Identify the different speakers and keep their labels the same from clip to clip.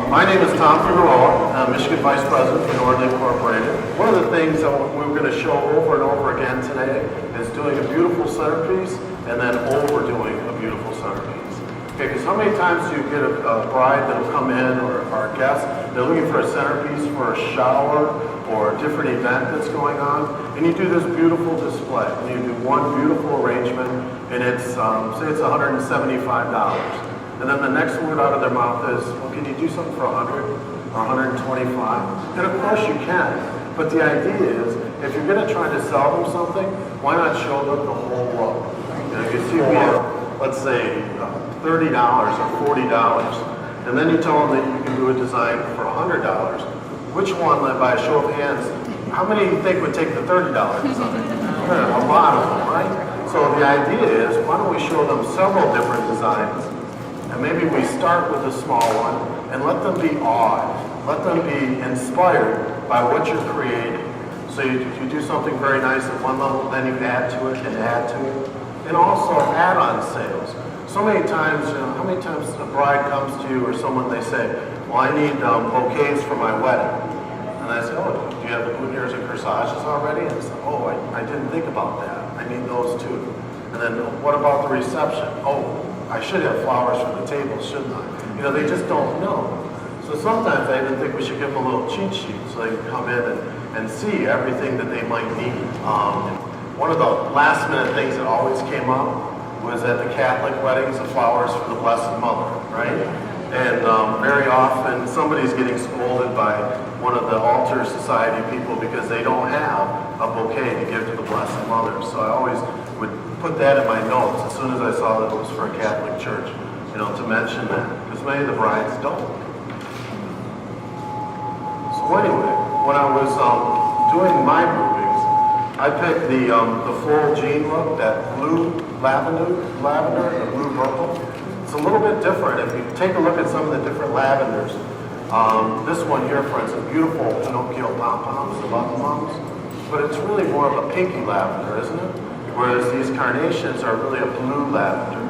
Speaker 1: My name is Tom Figueroa. I'm Michigan Vice President for Nordlie Incorporated. One of the things that we're going to show over and over again today is doing a beautiful centerpiece and then overdoing a beautiful centerpiece. Okay, because how many times do you get a bride that'll come in or a guest, they're looking for a centerpiece for a shower or a different event that's going on, and you do this beautiful display. And you do one beautiful arrangement, and it's, say it's $175. And then the next word out of their mouth is, well, can you do something for 100 or 125? And of course you can. But the idea is, if you're going to try to sell them something, why not show them the whole look? You know, you see we have, let's say, $30 or $40, and then you tell them that you can do a design for $100. Which one, by a show of hands, how many do you think would take the $30 design? A lot of them, right? So the idea is, why don't we show them several different designs? And maybe we start with a small one and let them be awed. Let them be inspired by what you're creating. So you do something very nice at one level, then you add to it and add to it. And also add-on sales. So many times, how many times a bride comes to you or someone, they say, well, I need bouquets for my wedding. And I say, oh, do you have the boutonnieres and corsages already? And they say, oh, I didn't think about that. I need those too. And then what about the reception? Oh, I should have flowers for the table, shouldn't I? You know, they just don't know. So sometimes I even think we should give them a little cheat sheet so they can come in and see everything that they might need. One of the last minute things that always came up was at the Catholic weddings, the flowers for the Blessed Mother, right? And very often somebody's getting scolded by one of the altar society people because they don't have a bouquet to give to the Blessed Mother. So I always would put that in my notes as soon as I saw that it was for a Catholic church, you know, to mention that, because many of the brides don't. So anyway, when I was doing my groupings, I picked the full jean look, that blue lavender, the blue purple. It's a little bit different. If you take a look at some of the different lavenders, this one here, for instance, beautiful Pinocchio pom-poms, the button mums, but it's really more of a pinky lavender, isn't it? Whereas these carnations are really a blue lavender.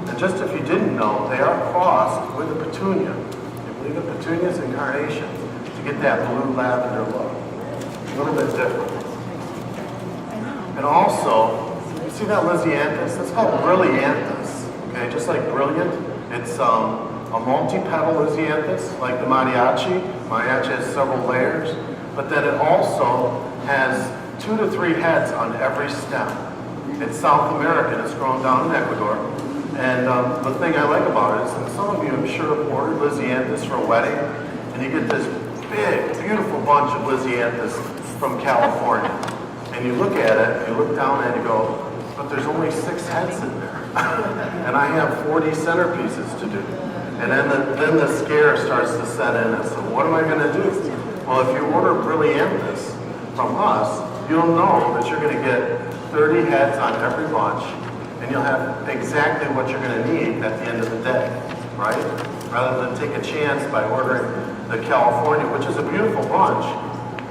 Speaker 1: And just if you didn't know, they are crossed with a petunia. You believe it? Petunias and carnations to get that blue lavender look. A little bit different. And also, you see that Lysianthus? That's called brillianthus. Okay, just like brilliant. It's a multi-petal Lysianthus, like the mariachi. Mariachi has several layers. But then it also has 2 to 3 heads on every stem. It's South American. It's grown down in Ecuador. And the thing I like about it is that some of you, I'm sure, have ordered Lysianthus for a wedding, and you get this big, beautiful bunch of Lysianthus from California. And you look at it, you look down at it, and you go, but there's only 6 heads in there. And I have 40 centerpieces to do. And then the scare starts to set in. And so what am I going to do? Well, if you order Brillianthus from us, you'll know that you're going to get 30 heads on every bunch, and you'll have exactly what you're going to need at the end of the day, right? Rather than take a chance by ordering the California, which is a beautiful bunch.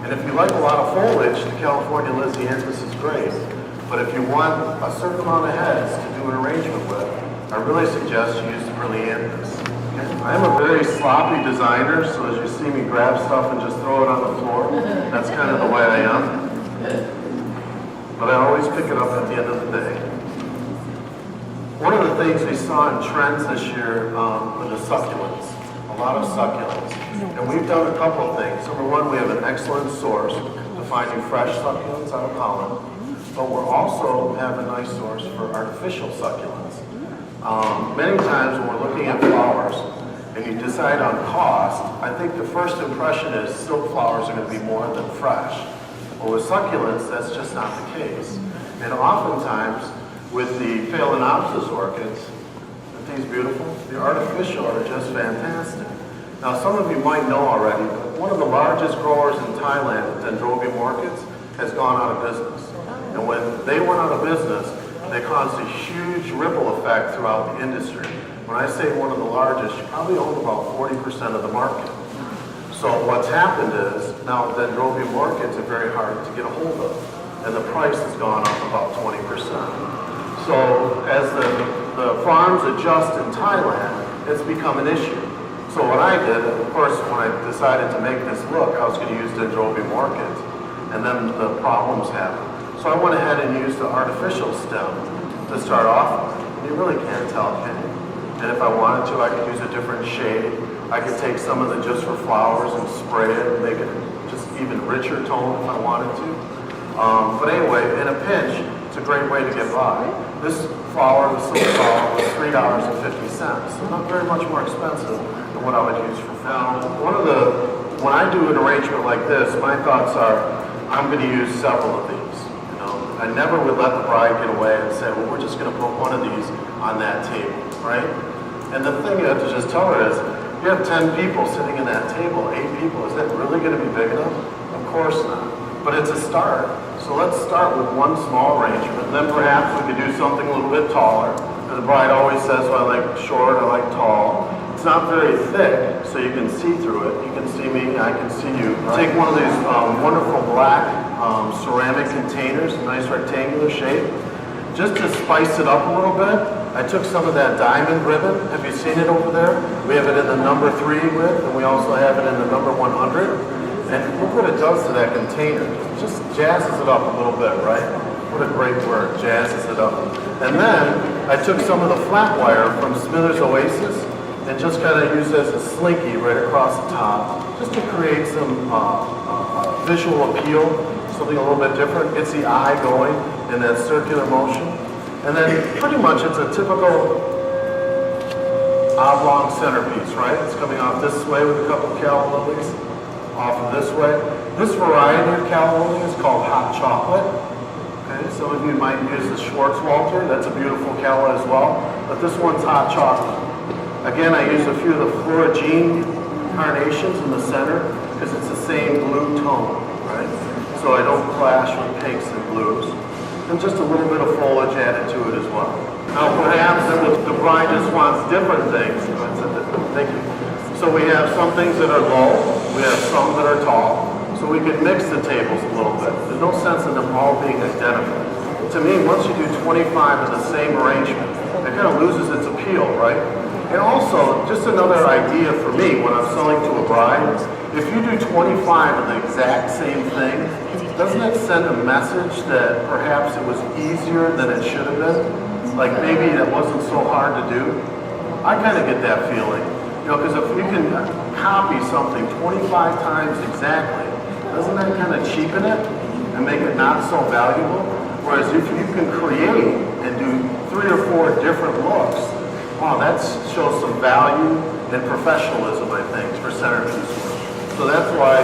Speaker 1: And if you like a lot of foliage, the California Lysianthus is great. But if you want a certain amount of heads to do an arrangement with, I really suggest you use the Brillianthus. Okay? I am a very sloppy designer, so as you see me grab stuff and just throw it on the floor, that's kind of the way I am. But I always pick it up at the end of the day. One of the things we saw in trends this year were the succulents, a lot of succulents. And we've done a couple of things. Number one, we have an excellent source to finding fresh succulents out of Holland, but we also have a nice source for artificial succulents. Many times when we're looking at flowers and you decide on cost, I think the first impression is silk flowers are going to be more than fresh. Well, with succulents, that's just not the case. And oftentimes, with the Phalaenopsis orchids, aren't these beautiful? The artificial are just fantastic. Now, some of you might know already, but one of the largest growers in Thailand, Dendrobium orchids, has gone out of business. And when they went out of business, they caused a huge ripple effect throughout the industry. When I say one of the largest, you probably own about 40% of the market. So what's happened is, now dendrobium orchids are very hard to get a hold of, and the price has gone up about 20%. So as the farms adjust in Thailand, it's become an issue. So what I did, of course, when I decided to make this look, I was going to use dendrobium orchids, and then the problems happened. So I went ahead and used the artificial stem to start off with. And you really can't tell, can you? And if I wanted to, I could use a different shade. I could take some of the just for flowers and spray it and make it just even richer tone if I wanted to. But anyway, in a pinch, it's a great way to get by. This flower, the silk flower, was $3.50, so not very much more expensive than what I would use for flowers. When I do an arrangement like this, my thoughts are, I'm going to use several of these. I never would let the bride get away and say, well, we're just going to put one of these on that table, right? And the thing you have to just tell her is, you have 10 people sitting in that table, 8 people, is that really going to be big enough? Of course not. But it's a start. So let's start with one small arrangement, and then perhaps we could do something a little bit taller. The bride always says, well, I like short, I like tall. It's not very thick, so you can see through it. You can see me, I can see you. Take one of these wonderful black ceramic containers, a nice rectangular shape. Just to spice it up a little bit, I took some of that diamond ribbon. Have you seen it over there? We have it in the number 3 width, and we also have it in the number 100. And look what it does to that container. Just jazzes it up a little bit, right? What a great word, jazzes it up. And then I took some of the flat wire from Smithers Oasis and just kind of used it as a slinky right across the top, just to create some visual appeal, something a little bit different, gets the eye going in that circular motion. And then pretty much it's a typical oblong centerpiece, right? It's coming off this way with a couple of calla lilies, off of this way. This variety of calla lily is called hot chocolate. Okay, some of you might use the Schwarzwalter, that's a beautiful calla as well, but this one's hot chocolate. Again, I use a few of the Florigine carnations in the center because it's the same blue tone, right? So I don't clash with pinks and blues. And just a little bit of foliage added to it as well. Now perhaps the bride just wants different things. Thank you. So we have some things that are low, we have some that are tall. So we can mix the tables a little bit. There's no sense in them all being identical. To me, once you do 25 in the same arrangement, it kind of loses its appeal, right? And also, just another idea for me when I'm selling to a bride, if you do 25 of the exact same thing, doesn't it send a message that perhaps it was easier than it should have been? Like maybe it wasn't so hard to do? I kind of get that feeling. You know, because if you can copy something 25 times exactly, doesn't that kind of cheapen it and make it not so valuable? Whereas if you can create and do 3 or 4 different looks, wow, that shows some value and professionalism, I think, for centerpiece work. So that's why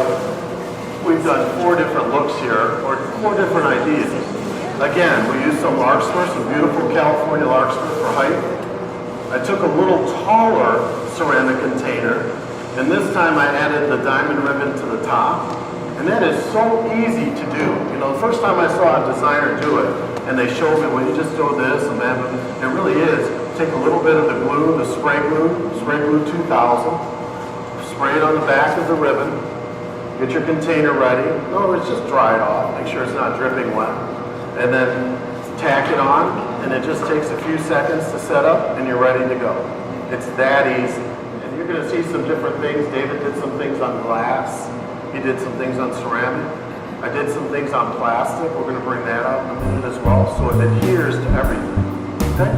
Speaker 1: we've done 4 different looks here, or 4 different ideas. Again, we used some larkspur, some beautiful California larkspur for height. I took a little taller ceramic container, and this time I added the diamond ribbon to the top. And that is so easy to do. You know, the first time I saw a designer do it, and they showed me, well, you just do this, and then it really is. Take a little bit of the glue, the spray glue 2000, spray it on the back of the ribbon, get your container ready. No, it's just dry it off, make sure it's not dripping wet. And then tack it on, and it just takes a few seconds to set up, and you're ready to go. It's that easy. And you're gonna see some different things. David did some things on glass. He did some things on ceramic. I did some things on plastic. We're gonna bring that out in a minute as well, so it adheres to everything, okay?